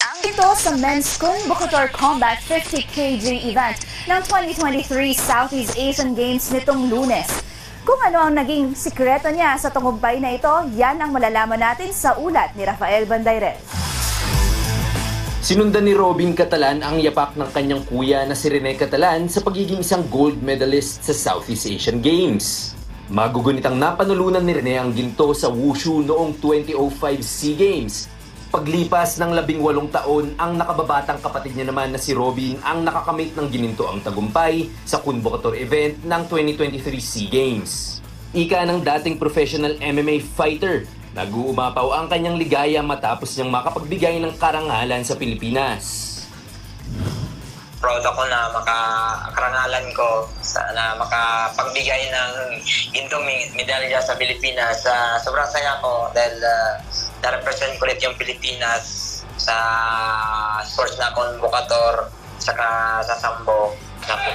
Ito sa Men's Kun Bukator Combat 50 kg event ng 2023 Southeast Asian Games nitong Lunes. Kung ano ang naging sikreto niya sa tagumpay na ito, yan ang malalaman natin sa ulat ni Rafael Bandayrel. Sinundan ni Robin Catalan ang yapak ng kanyang kuya na si Rene Catalan sa pagiging isang gold medalist sa Southeast Asian Games. Magugunitang napanulunan ni Rene ang ginto sa Wushu noong 2005 SEA Games. Paglipas ng 18 taon, ang nakababatang kapatid niya naman na si Robin ang nakakamit ng ginintoang tagumpay sa Kun Bukator event ng 2023 SEA Games. Ika ng dating professional MMA fighter, nag-uumapaw ang kanyang ligaya matapos niyang makapagbigay ng karangalan sa Pilipinas. Proud ako na makakarangalan ko na makapagbigay ng gintong medalya sa Pilipinas. Sobrang saya ko dahil na-represent ko ulit yung Pilipinas sa sports na Kun Bukator saka sa Sambo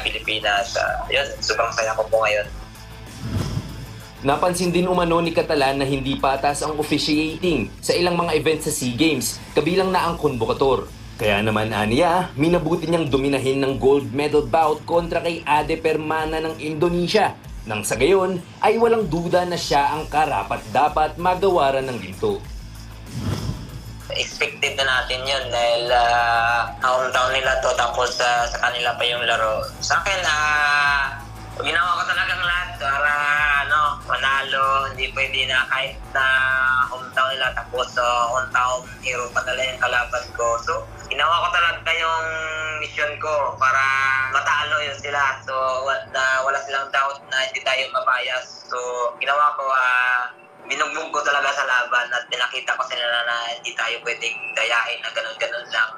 Pilipinas. Yun, sobrang saya ko po ngayon. Napansin din umano ni Catalan na hindi patas ang officiating sa ilang mga events sa SEA Games, kabilang na ang Kun Bukator. Kaya naman aniya, minabuti niyang dominahin ng gold medal bout kontra kay Ade Permana ng Indonesia. Nang sa gayon, ay walang duda na siya ang karapat-dapat magawaran ng ginto. Expected na natin yun dahil hometown nila to tapos sa kanila pa yung laro. Sa akin, ginawa ko talagang lahat para manalo. Hindi pwede na kahit na hometown nila tapos hometown hero pa nila yung kalaban ko. So, ginawa ko talaga yung mission ko para matalo yun sila. So, wala silang doubt na hindi tayo mabayas. So, ginawa ko, binugbog ko talaga sa laban at pinakita ko sila na hindi tayo pwedeng dayain na ganun-ganun lang.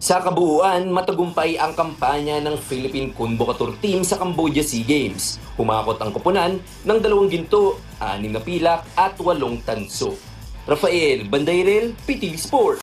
Sa kabuuan, matagumpay ang kampanya ng Philippine Kun Bukator team sa Cambodia SEA Games. Humakot ang koponan ng 2 ginto, 6 na pilak at 8 tanso. Rafael Bandayrel, PTV Sport.